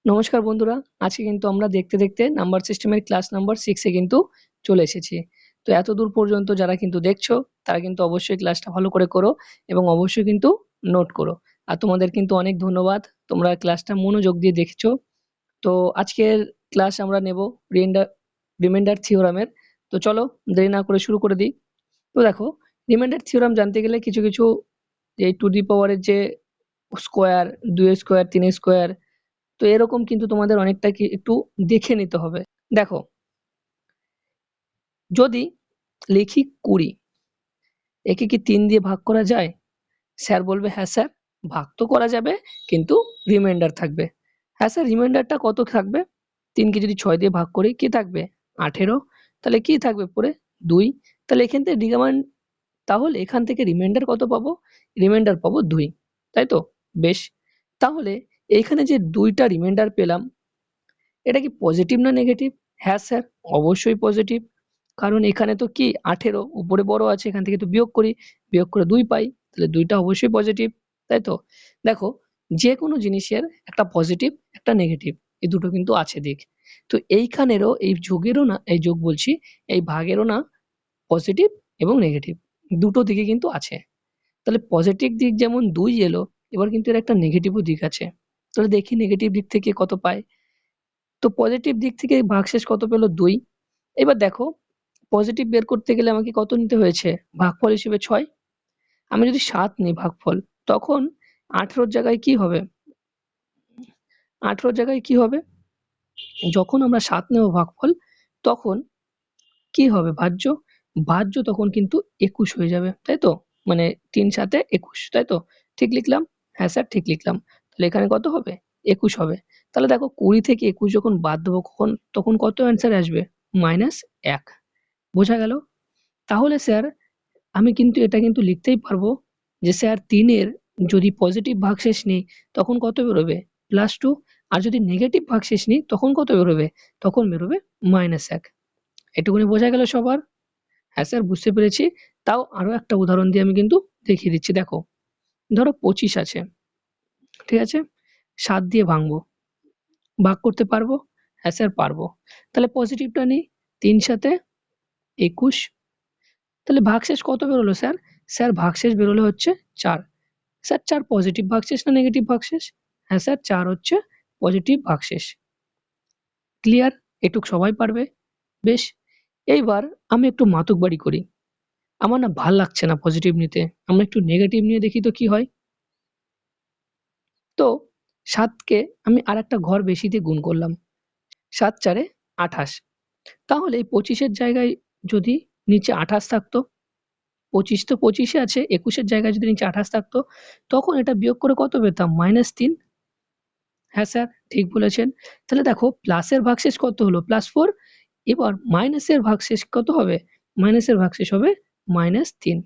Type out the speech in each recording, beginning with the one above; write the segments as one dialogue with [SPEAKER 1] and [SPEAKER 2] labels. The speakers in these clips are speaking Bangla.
[SPEAKER 1] নমস্কার বন্ধুরা, আজকে কিন্তু আমরা দেখতে দেখতে নাম্বার সিস্টেমের ক্লাস নাম্বার 6 এ কিন্তু চলে এসেছি। তো এতদূর পর্যন্ত যারা কিন্তু দেখছো তারা কিন্তু অবশ্যই ক্লাসটা ভালো করে করো এবং অবশ্যই কিন্তু নোট করো। আর তোমাদের কিন্তু অনেক ধন্যবাদ। তোমরা ক্লাসটা মনোযোগ দিয়ে দেখছো। তো আজকের ক্লাস আমরা নেব রিমাইন্ডার থিওরামের। তো চলো দেরি না করে শুরু করে দিই। তো দেখো, রিমাইন্ডার থিওরাম জানতে গেলে কিছু এই টু দি পাওয়ার এর যে স্কোয়ার, 2 এর স্কোয়ার, 3 এর স্কোয়ার, তো এরকম কিন্তু তোমাদের অনেকটা কি একটু দেখে নিতে হবে। দেখো, যদি লিখি 20, একে কি 3 দিয়ে ভাগ করা যায়? স্যার বলবে হ্যাঁ স্যার, ভাগ তো করা যাবে, কিন্তু রিমাইন্ডার থাকবে। হ্যাঁ স্যার, রিমাইন্ডারটা কত থাকবে? 3 কে যদি 6 দিয়ে ভাগ করি কি থাকবে? 18। তাহলে কি থাকবে পরে? 2। তাহলে এখান থেকে তাহলে এখান থেকে রিমাইন্ডার কত পাবো? রিমাইন্ডার পাবো 2, তাই তো? বেশ। তাহলে এইখানে যে 2 টা রিমাইন্ডার পেলাম, এটা কি পজিটিভ না নেগেটিভ? হ্যাঁ স্যার, অবশ্যই পজিটিভ। কারণ এখানে তো কি 18 উপরে বড় আছে, এখান থেকে তো বিয়োগ করি, বিয়োগ করে 2 পাই, তাহলে 2 টা অবশ্যই পজিটিভ, তাই তো? দেখো, যে কোনো জিনিসের একটা পজিটিভ একটা নেগেটিভ, এই দুটো কিন্তু আছে দিক। তো এইখানেরও এই যোগেরও না, এই যোগ বলছি, এই ভাগেরও না পজিটিভ এবং নেগেটিভ দুটো দিকে কিন্তু আছে। তাহলে পজিটিভ দিক যেমন 2 এলো, এবার কিন্তু এর একটা নেগেটিভও দিক আছে। তাহলে দেখি নেগেটিভ দিক থেকে কত পায়। তো পজিটিভ দিক থেকে ভাগশেষ কত পেল? 2। এবার দেখো, পজিটিভ বের করতে গেলে আমাকে কত নিতে হয়েছে? ভাগফল হিসেবে 6। আমি যদি 7 নিই ভাগফল, তখন 18 র জায়গায় কি হবে? 18 র জায়গায় কি হবে? যখন আমরা 7 নেব ভাগফল, তখন কি হবে? ভাজ্য। ভাজ্য তখন কিন্তু 21 হয়ে যাবে, তাই তো? মানে 3 7 এ 21, তাই তো? ঠিক লিখলাম? হ্যাঁ স্যার, ঠিক লিখলাম। তাহলে এখানে কত হবে? 21 হবে। তাহলে দেখো, 20 থেকে 21 যখন বাদ দেবো তখন কত অ্যান্সার আসবে? -1। বোঝা গেল? তাহলে স্যার, আমি কিন্তু এটা কিন্তু লিখতেই পারবো যে স্যার 3 এর যদি পজিটিভ ভাগশেষ নিই তখন কত বেরোবে? +2। আর যদি নেগেটিভ ভাগশেষ নিই তখন কত বেরোবে? তখন বেরোবে -1। এটুকুনি বোঝা গেল সবার? হ্যাঁ স্যার, বুঝতে পেরেছি। তাও আরো একটা উদাহরণ দিয়ে আমি কিন্তু দেখিয়ে দিচ্ছি। দেখো, ধরো 25 আছে, ঠিক আছে? 7 দিয়ে ভাঙবো, ভাগ করতে পারবো? হ্যাঁ স্যার, পারবো। তাহলে পজিটিভটা নিই, 3 7 এ 21। তাহলে ভাগশেষ কত বেরোলো স্যার? স্যার ভাগশেষ বেরোলো হচ্ছে 4। স্যার 4 পজিটিভ ভাগশেষ না নেগেটিভ ভাগশেষ? হ্যাঁ স্যার, 4 হচ্ছে পজিটিভ ভাগশেষ। ক্লিয়ার? এটুক সবাই পারবে? বেশ। এইবার আমি একটু মাতুব্বাড়ি করি। আমার না ভাল লাগছে না পজিটিভ নিতে। আমরা একটু নেগেটিভ নিয়ে দেখি তো কি হয়। তো 7 কে আমি আরেকটা ঘর বেশি দিয়ে গুণ করলাম। 7 4 এ 28। তাহলে এই 25 এর জায়গায় যদি নিচে 28 থাকতো, 25 তো 25 এ আছে, 21 এর জায়গায় যদি নিচে 28 থাকতো, তখন এটা বিয়োগ করে কত পেতাম? -3। হ্যাঁ স্যার, ঠিক বলেছেন। তাহলে দেখো, প্লাসের ভাগশেষ কত হলো? +4। এবার মাইনাসের ভাগশেষ কত হবে? মাইনাসের ভাগশেষ হবে -3।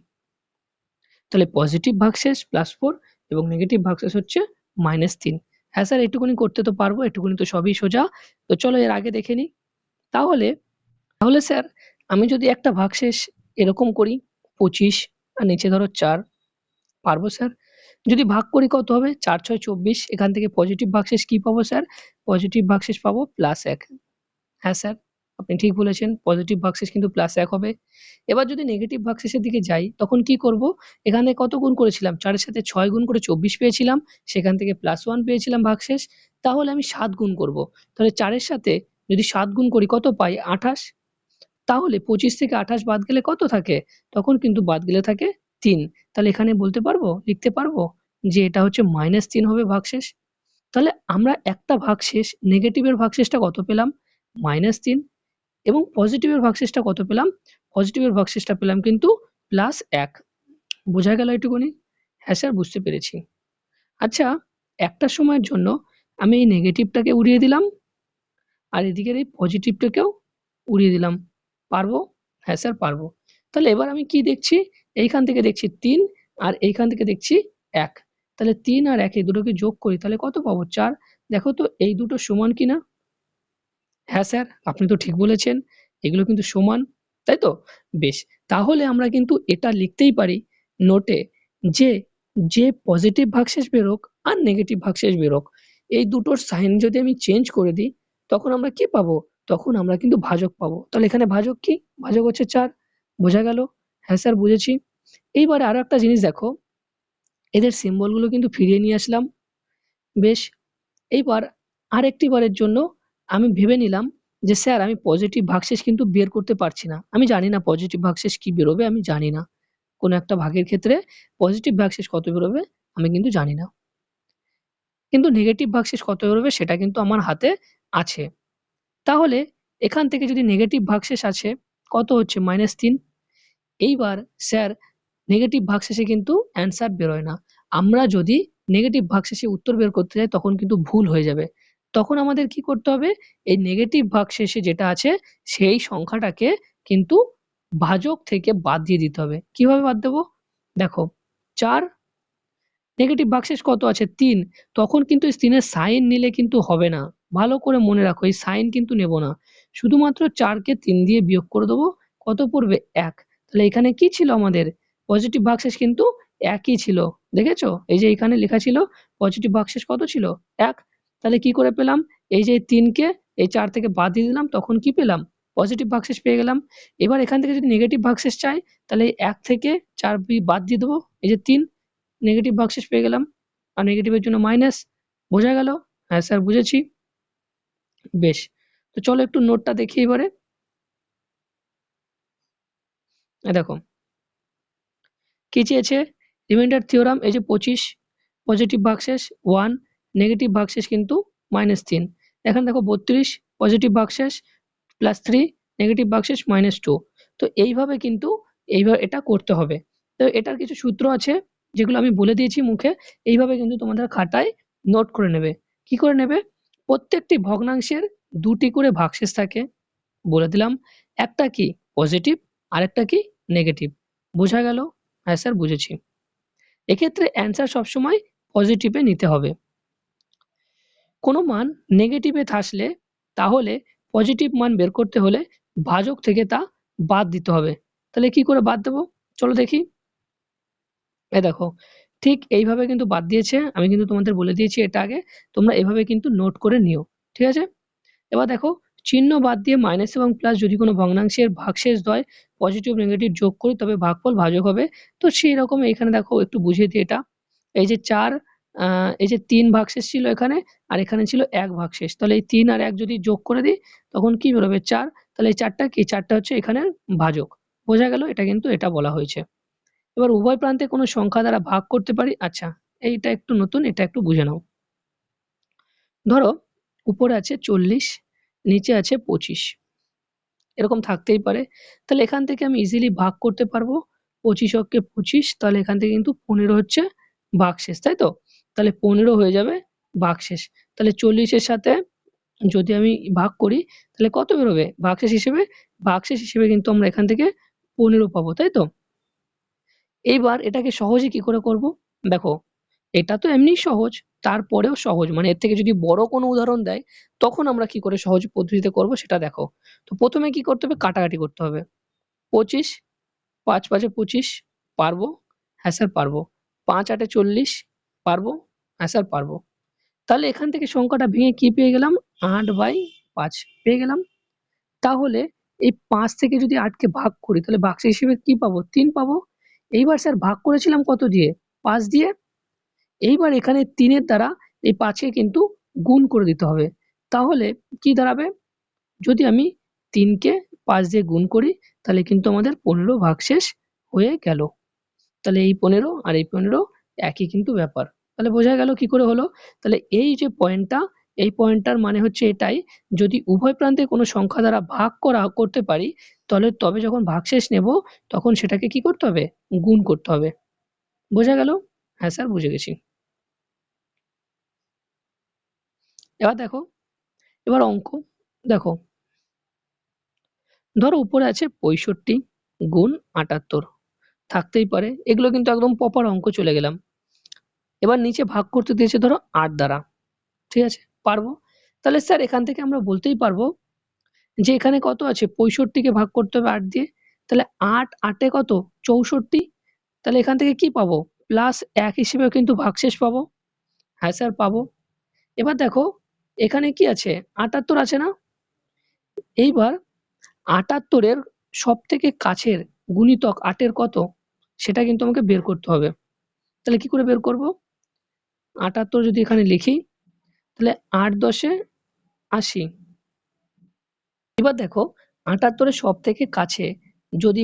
[SPEAKER 1] তাহলে পজিটিভ ভাগশেষ +4 এবং নেগেটিভ ভাগশেষ হচ্ছে -3। হ্যাঁ স্যার, এটুকুনি করতে তো পারবো, এটুকুনি তো সবই সোজা। তো চলো এর আগে দেখে নিই। তাহলে তাহলে স্যার, আমি যদি একটা ভাগশেষ এরকম করি 25 আর নিচে ধরো 4, পারবো স্যার? যদি ভাগ করি কত হবে? 4 6 24। এখান থেকে পজিটিভ ভাগশেষ কি পাবো স্যার? পজিটিভ ভাগশেষ পাবো +1। হ্যাঁ স্যার, আপনি ঠিক বলেছেন। পজিটিভ ভাগশেষ কিন্তু +1 হবে। এবার যদি নেগেটিভ ভাগশেষের দিকে যাই, তখন কি করব? এখানে কত গুণ করেছিলাম? 4 এর সাথে 6 গুণ করে 24 পেয়েছিলাম। সেখান থেকে +1 পেয়েছিলাম ভাগশেষ। তাহলে আমি 7 গুণ করব। তাহলে 4 এর সাথে যদি 7 গুণ করি কত পাই? 28। তাহলে 25 থেকে 28 বাদ গেলে কত থাকে? তখন কিন্তু বাদ গেলে থাকে 3। তাহলে এখানে বলতে পারবো, লিখতে পারবো যে এটা হচ্ছে -3 হবে ভাগশেষ। তাহলে আমরা একটা ভাগশেষ, নেগেটিভের ভাগশেষটা কত পেলাম? -3। এবং পজিটিভের ভাগশেষটা কত পেলাম? পজিটিভের ভাগশেষটা পেলাম কিন্তু +1। বোঝা গেল এটুকুনি? হ্যাঁ স্যার, বুঝতে পেরেছি। আচ্ছা, একটা সময়ের জন্য আমি এই নেগেটিভটাকে উড়িয়ে দিলাম আর এদিকের এই পজিটিভটাকেও উড়িয়ে দিলাম। পারবো? হ্যাঁ স্যার, পারবো। তাহলে এবার আমি কি দেখছি? এইখান থেকে দেখছি 3 আর এইখান থেকে দেখছি 1। তাহলে 3 আর 1 এই দুটোকে যোগ করি, তাহলে কত পাবো? 4। দেখো তো এই দুটো সমান কিনা? হ্যাঁ স্যার, আপনি তো ঠিক বলেছেন। এগুলো কিন্তু সমান, তাই তো? বেশ। তাহলে আমরা কিন্তু এটা লিখতেই পারি নোটে যে, যে পজিটিভ ভাগশেষ বেরোক আর নেগেটিভ ভাগশেষ বেরোক, এই দুটোর সাইন যদি আমি চেঞ্জ করে দিই তখন আমরা কি পাবো? তখন আমরা কিন্তু ভাজক পাবো। তাহলে এখানে ভাজক কি? ভাজক হচ্ছে ৪। বোঝা গেল? হ্যাঁ স্যার বুঝেছি। এইবারে আরো একটা জিনিস দেখো, এদের সিম্বল গুলো কিন্তু ফিরিয়ে নিয়ে আসলাম। বেশ, এইবার আরেকটি বারের জন্য আমি ভেবে নিলাম যে স্যার আমি পজিটিভ ভাগশেষ কিন্তু বের করতে পারছি না। আমি জানি না পজিটিভ ভাগশেষ কি বেরোবে, আমি জানি না। কোনো একটা ভাগের ক্ষেত্রে পজিটিভ ভাগশেষ কত বেরোবে আমি কিন্তু জানি না। কিন্তু নেগেটিভ ভাগশেষ কত বেরোবে সেটা কিন্তু আমার হাতে আছে। তাহলে এখান থেকে যদি নেগেটিভ ভাগশেষ আছে কত হচ্ছে? -৩। এইবার স্যার নেগেটিভ ভাগশেষে কিন্তু অ্যান্সার বেরোয় না। আমরা যদি নেগেটিভ ভাগশেষে উত্তর বের করতে যাই তখন কিন্তু ভুল হয়ে যাবে। তখন আমাদের কি করতে হবে? এই নেগেটিভ ভাগশেষে যেটা আছে সেই সংখ্যাটাকে কিন্তু ভাজক থেকে বাদ দিয়ে দিতে হবে। কিভাবে বাদ দেব? দেখো ৪ নেগেটিভ ভাগশেষ কত আছে? ৩। তখন কিন্তু এই ৩ এর সাইন নিলে কিন্তু হবে না। ভালো করে মনে রাখো এই সাইন কিন্তু নেব না। শুধুমাত্র ৪ কে ৩ দিয়ে বিয়োগ করে দেব। কত পড়বে? ১। তাহলে এখানে কি ছিল আমাদের? পজিটিভ ভাগশেষ কিন্তু ১ ই ছিল। দেখেছো? এই যে এখানে লেখা ছিল পজিটিভ ভাগশেষ কত ছিল? ১। তাহলে কি করে পেলাম? এই যে ৩ কে এই ৪ থেকে বাদ দিয়ে দিলাম তখন কি পেলাম? পজিটিভ ভাগশেষ পেয়ে গেলাম। এবার এখান থেকে যদি নেগেটিভ ভাগশেষ চাই তাহলে ১ থেকে ৪ বাদ দিয়ে দেব। এই যে ৩ নেগেটিভ ভাগশেষ পেয়ে গেলাম। আর নেগেটিভের জন্য মাইনাস। বোঝা গেল? হ্যাঁ স্যার বুঝেছি। বেশ, তো চলো একটু নোটটা দেখি এবারে। দেখো কি চেয়েছে? রিমাইন্ডার থিওরাম এই যে ২৫ পজিটিভ ভাগশেষ ১, নেগেটিভ ভাগশেষ কিন্তু -৩। এখানে দেখো ৩২ পজিটিভ ভাগশেষ +3, নেগেটিভ ভাগশেষ -2। তো এইভাবে কিন্তু এটা করতে হবে। তো এটার কিছু সূত্র আছে যেগুলো আমি বলে দিয়েছি মুখে। এইভাবে কিন্তু তোমাদের খাতায় নোট করে নেবে। কি করে নেবে? প্রত্যেকটি ভগ্নাংশের ২ টি করে ভাগশেষ থাকে। বলে দিলাম। একটা কি পজিটিভ, আরেকটা কি নেগেটিভ। বোঝা গেল? হ্যাঁ স্যার বুঝেছি। এক্ষেত্রে অ্যান্সার সবসময় পজিটিভে নিতে হবে। কোনো মান নেগেটিভে আসলে তাহলে পজিটিভ মান বের করতে হলে ভাজক থেকে তা বাদ দিতে হবে। তাহলে কি করে বাদ দেব? চলো দেখি। এই দেখো ঠিক এইভাবে কিন্তু বাদ দিয়েছে। আমি কিন্তু তোমাদের বলে দিয়েছি এটা আগে। তোমরা এভাবে কিন্তু নোট করে নিও। ঠিক আছে? এবার দেখো চিহ্ন বাদ দিয়ে মাইনাস এবং প্লাস যদি কোনো ভগ্নাংশের ভাগশেষ দ্বয় পজিটিভ নেগেটিভ যোগ করি তবে ভাগফল ভাজক হবে। তো সেই রকম এখানে দেখো একটু বুঝিয়ে দিই এটা। এই যে ৪ এই যে ৩ ভাগশেষ ছিল এখানে আর এখানে ছিল ১ ভাগশেষ। তাহলে এই ৩ আর ১ যদি যোগ করে দিই তখন কি বেরোবে? ৪। তাহলে এই ৪ টা কি? ৪ টা হচ্ছে এখানের ভাজক। বোঝা গেল? এটা কিন্তু এটা বলা হয়েছে। এবার উভয় প্রান্তে কোনো সংখ্যা দ্বারা ভাগ করতে পারি। আচ্ছা, এইটা একটু নতুন, এটা একটু বুঝে নাও। ধরো উপরে আছে ৪০, নিচে আছে ২৫। এরকম থাকতেই পারে। তাহলে এখান থেকে আমি ইজিলি ভাগ করতে পারবো। ২৫ অক্কে ২৫, তাহলে এখান থেকে কিন্তু ১৫ হচ্ছে ভাগশেষ, তাই তো? তাহলে ১৫ হয়ে যাবে ভাগশেষ। তাহলে ৪০ এর সাথে যদি আমি ভাগ করি তাহলে কত বেরোবে? ভাগশেষ হিসেবে কিন্তু আমরা এখান থেকে ১৫ পাবো, তাই তো? এইবার এটাকে সহজে কি করে করব? দেখো, এটা তো এমনিই সহজ, তারপরেও সহজ মানে এর থেকে যদি বড় কোনো উদাহরণ দেয়, তখন আমরা কি করে সহজ পদ্ধতিতে করব সেটা দেখো। তো ১ম এ কি করতে হবে? কাটাকাটি করতে হবে। ২৫, ৫ ৫ এ ২৫ পারবো? হ্যাঁ স্যার পারবো। ৫ ৮ এ ৪০ পারবো? হ্যাঁ স্যার পারবো। তাহলে এখান থেকে সংখ্যাটা ভেঙে কি পেয়ে গেলাম? ৮/৫ পেয়ে গেলাম। তাহলে এই ৫ থেকে যদি ৮ কে ভাগ করি তাহলে ভাগশেষ হিসেবে কি পাবো? ৩ পাবো। এইবার স্যার ভাগ করেছিলাম কত দিয়ে? ৫ দিয়ে। এইবার এখানে ৩ এর দ্বারা এই ৫ কে কিন্তু গুণ করে দিতে হবে। তাহলে কি দাঁড়াবে? যদি আমি ৩ কে ৫ দিয়ে গুণ করি তাহলে কিন্তু আমাদের ১৫ ভাগশেষ হয়ে গেল। তাহলে এই ১৫ আর এই ১৫ একই কিন্তু ব্যাপার। তাহলে বোঝা গেল কি করে হলো? তাহলে এই যে পয়েন্টটা, এই পয়েন্টটার মানে হচ্ছে এটাই, যদি উভয় প্রান্তে কোনো সংখ্যা দ্বারা ভাগ করতে পারি তবে যখন ভাগশেষ নেব তখন সেটাকে কি করতে হবে? গুণ করতে হবে। বোঝা গেল? হ্যাঁ স্যার বুঝে গেছি। এবার দেখো, এবার অঙ্ক দেখো, ধরো উপরে আছে ৬৫ গুণ ৭৮ থাকতেই পারে। এগুলো কিন্তু একদম প্রপার অঙ্ক চলে গেলাম। এবার নিচে ভাগ করতে দিয়েছে ধরো ৮ দ্বারা। ঠিক আছে? পারবো। তাহলে স্যার এখান থেকে আমরা বলতেই পারবো যে এখানে কত আছে? ৬৫ কে ভাগ করতে হবে ৮ দিয়ে। তাহলে ৮ ৮ এ কত? ৬৪। তাহলে এখান থেকে কি পাবো? প্লাস ১ হিসেবেও কিন্তু ভাগশেষ পাবো। হ্যাঁ স্যার পাবো। এবার দেখো এখানে কি আছে ৭৮ আছে না? এইবার ৭৮ এর সবথেকে কাছের গুণিতক ৮ এর কত? সেটা কিন্তু আমাকে বের করতে হবে। তাহলে কি করে বের করব? ৭৮ যদি এখানে লিখি তাহলে ৮×১০ ৮০। এবার দেখো ৭৮ এর সবথেকে কাছে যদি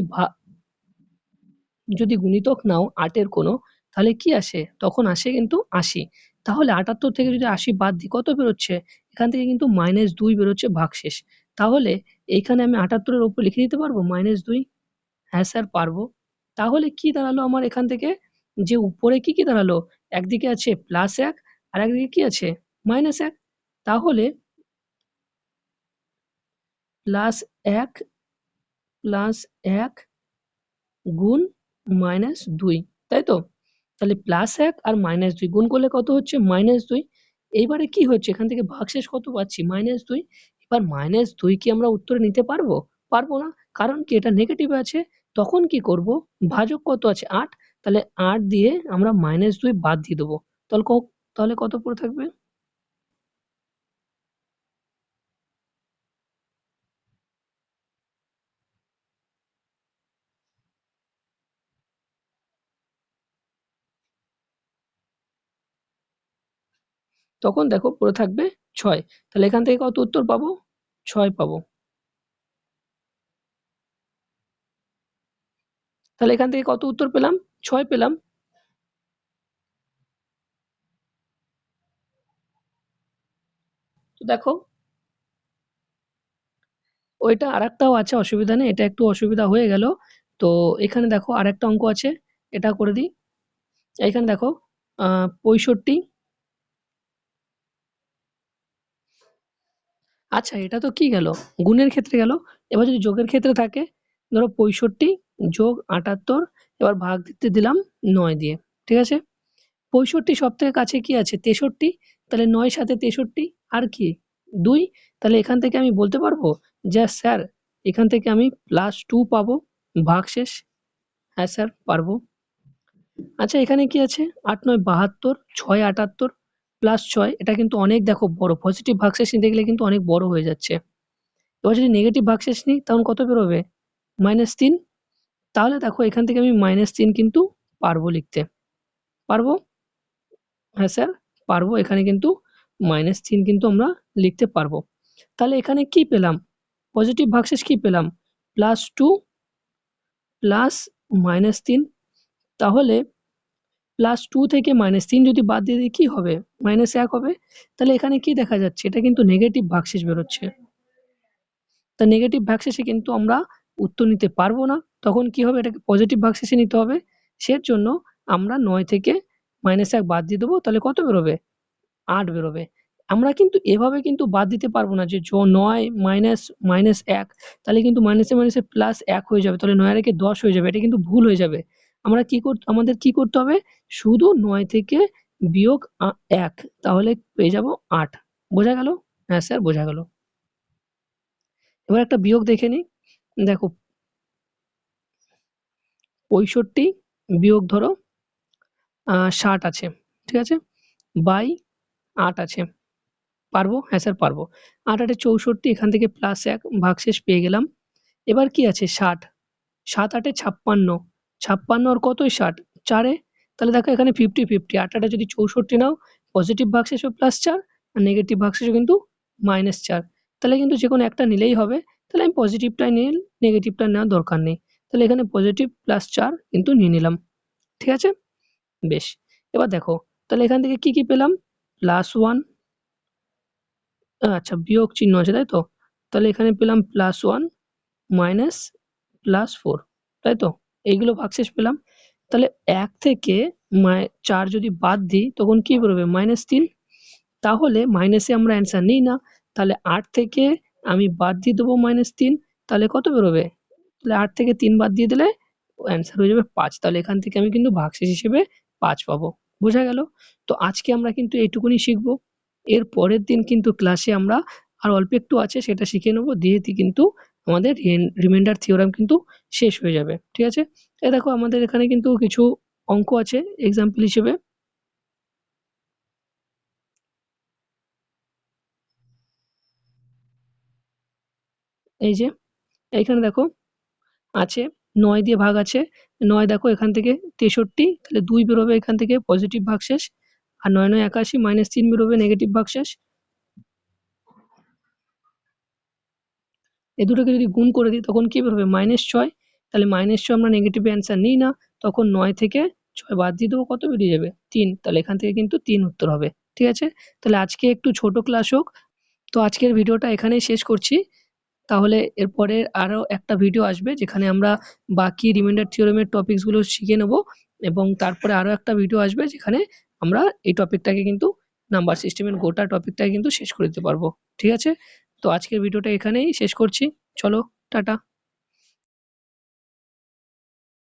[SPEAKER 1] যদি গুণিতক নাও ৮ এর কোনো, তাহলে কি আসে? তখন আসে কিন্তু ৮০। তাহলে ৭৮ থেকে যদি ৮০ বাদ দিই কত বেরোচ্ছে? এখান থেকে কিন্তু -২ বেরোচ্ছে ভাগশেষ। তাহলে এইখানে আমি ৭৮ এর উপর লিখে দিতে পারবো -২? হ্যাঁ স্যার পারবো। তাহলে কি দাঁড়ালো আমার এখান থেকে? যে উপরে কি দাঁড়ালো? একদিকে আছে +১ আর একদিকে কি আছে? -১। তাহলে +১ +১ গুণ -২, তাই তো? তাহলে +১ আর -২ গুণ করলে কত হচ্ছে? -২। এইবারে কি হচ্ছে? এখান থেকে ভাগশেষ কত পাচ্ছি? -২। এবার -২ কি আমরা উত্তরে নিতে পারবো? পারবো না। কারণ কি? এটা নেগেটিভে আছে। তখন কি করব? ভাজক কত আছে? ৮। তাহলে ৮ দিয়ে আমরা -২ বাদ দিয়ে দেবো। তাহলে তাহলে কত পড়ে থাকবে? তখন দেখো পড়ে থাকবে ৬। তাহলে এখান থেকে কত উত্তর পাবো? ৬ পাবো। তাহলে এখান থেকে কত উত্তর পেলাম? ৬ পেলাম। তো দেখো ওইটা আরেকটাও আছে, অসুবিধা নেই। এটা একটু অসুবিধা হয়ে গেল। তো এখানে দেখো আরেকটা অঙ্ক আছে। এটা করে দিই। এইখানে দেখো ৬৫। আচ্ছা এটা তো কি গেল? গুণের ক্ষেত্রে গেল। এবার যদি যোগের ক্ষেত্রে থাকে, ধরো ৬৫ যোগ ৭৮, এবার ভাগ দিতে দিলাম ৯ দিয়ে। ঠিক আছে? ৬৫ সবথেকে কাছে কি আছে? ৬৩। তাহলে ৯ সাথে ৬৩ আর কি? ২। তাহলে এখান থেকে আমি বলতে পারবো যে স্যার এখান থেকে আমি +২ পাবো ভাগশেষ। হ্যাঁ স্যার পারবো। আচ্ছা এখানে কি আছে? ৮×৯ ৭২, ৬ ৭৮ +৬, এটা কিন্তু অনেক দেখো বড়। পজিটিভ ভাগশেষ নিতে গেলে কিন্তু অনেক বড় হয়ে যাচ্ছে। এবার যদি নেগেটিভ ভাগশেষ নিই তখন কত বেরোবে? -৩। তাহলে দেখো এখান থেকে আমি -৩ কিন্তু পারবো লিখতে। পারবো? হ্যাঁ স্যার পারবো। এখানে কিন্তু -৩ কিন্তু আমরা লিখতে পারবো। তাহলে এখানে কি পেলাম? পজিটিভ ভাগশেষ কি পেলাম? +২ প্লাস -৩। তাহলে +২ থেকে -৩ যদি বাদ দিয়ে দিই কি হবে? -১ হবে। তাহলে এখানে কি দেখা যাচ্ছে? এটা কিন্তু নেগেটিভ ভাগশেষ বেরোচ্ছে। তা নেগেটিভ ভাগশেষে কিন্তু আমরা উত্তর নিতে পারবো না। তখন কি হবে? এটাকে পজিটিভ ভাগশেষে নিতে হবে। সেজন্য আমরা ৯ থেকে -১ বাদ দিয়ে দেবো। তাহলে কত বেরোবে? ৮ বেরোবে। আমরা কিন্তু এভাবে কিন্তু বাদ দিতে পারবো না যে ৯ -১, তাহলে কিন্তু মাইনাসে, মাইনাসে +১ হয়ে যাবে। তাহলে ৯ আর একে ১০ হয়ে যাবে। এটা কিন্তু ভুল হয়ে যাবে। আমাদের কি করতে হবে? শুধু ৯ থেকে বিয়োগ ১, তাহলে পেয়ে যাবো ৮। বোঝা গেল? হ্যাঁ স্যার বোঝা গেল। এবার একটা বিয়োগ দেখে নিই। দেখো ৬৫ বিয়োগ ধরো ৬০ আছে। ঠিক আছে? বাই ৮ আছে। পারবো? হ্যাঁ স্যার পারবো। ৮ ৮ এ ৬৪, এখান থেকে +১ ভাগশেষ পেয়ে গেলাম। এবার কি আছে? ৬০। ৭ ৮ এ ৫৬। ৫৬ আর কতই ৬০? ৪ এ। তাহলে দেখো এখানে 50-50, ৮ ৮ এ যদি ৬৪ নাও, পজিটিভ ভাগশেষও +৪ আর নেগেটিভ ভাগশেষও কিন্তু -৪। তাহলে কিন্তু যেকোনো একটা নিলেই হবে। তাহলে আমি পজিটিভটাই নিই, নেগেটিভটা নেওয়ার দরকার নেই। তাহলে এখানে পজিটিভ +৪ কিন্তু নিয়ে নিলাম। ঠিক আছে? বেশ। এবার দেখো তাহলে এখান থেকে কি পেলাম? +১, আচ্ছা বিয়োগ চিহ্ন আছে তাই তো? তাহলে এখানে পেলাম +১ মাইনাস +৪, তাই তো? এইগুলো ভাগশেষ পেলাম। তাহলে ১ থেকে ৪ যদি বাদ দিই তখন কি বেরোবে? -৩। তাহলে মাইনাসে আমরা অ্যান্সার নিই না। তাহলে ৮ থেকে আমি বাদ দিয়ে দেবো -৩, তাহলে কত বেরোবে? তাহলে ৮ থেকে ৩ বাদ দিয়ে দিলে অ্যান্সার হয়ে যাবে ৫। তাহলে এখান থেকে আমি কিন্তু ভাগশেষ হিসেবে ৫ পাবো। বোঝা গেল? তো আজকে আমরা কিন্তু এইটুকুনি শিখবো। এর পরের দিন কিন্তু ক্লাসে আমরা আর অল্প একটু আছে সেটা শিখে নেবো। দিয়েই কিন্তু আমাদের রিমাইন্ডার থিওরেম কিন্তু শেষ হয়ে যাবে। ঠিক আছে? এই দেখো আমাদের এখানে কিন্তু কিছু অঙ্ক আছে এক্সাম্পল হিসেবে। এই যে এইখানে দেখো আছে 9 দিয়ে ভাগ আছে, 9 দেখো এখান থেকে 63, তাহলে 2 বেরোবে এখান থেকে পজিটিভ ভাগশেষ, আর 9 9 81 -3 বেরোবে নেগেটিভ ভাগশেষ। এই দুটোকে যদি গুণ করে দিই তখন কি বেরোবে -6, তাহলে -6 আমরা নেগেটিভ অ্যান্সার নিই না, তখন 9 থেকে 6 বাদ দিয়ে দেবো, কত বেরিয়ে যাবে 3, তাহলে এখান থেকে কিন্তু 3 উত্তর হবে। ঠিক আছে, তাহলে আজকে একটু ছোট ক্লাস হোক। তো আজকের ভিডিওটা এখানেই শেষ করছি। তাহলে এরপরে আরও একটা ভিডিও আসবে যেখানে আমরা বাকি রিমাইন্ডার থিওরেমের টপিকসগুলো শিখে নেব, এবং তারপরে আরও একটা ভিডিও আসবে যেখানে আমরা এই টপিকটাকে কিন্তু নাম্বার সিস্টেমের গোটা টপিকটাকে কিন্তু শেষ করে দিতে পারবো। ঠিক আছে, তো আজকের ভিডিওটা এখানেই শেষ করছি। চলো, টাটা।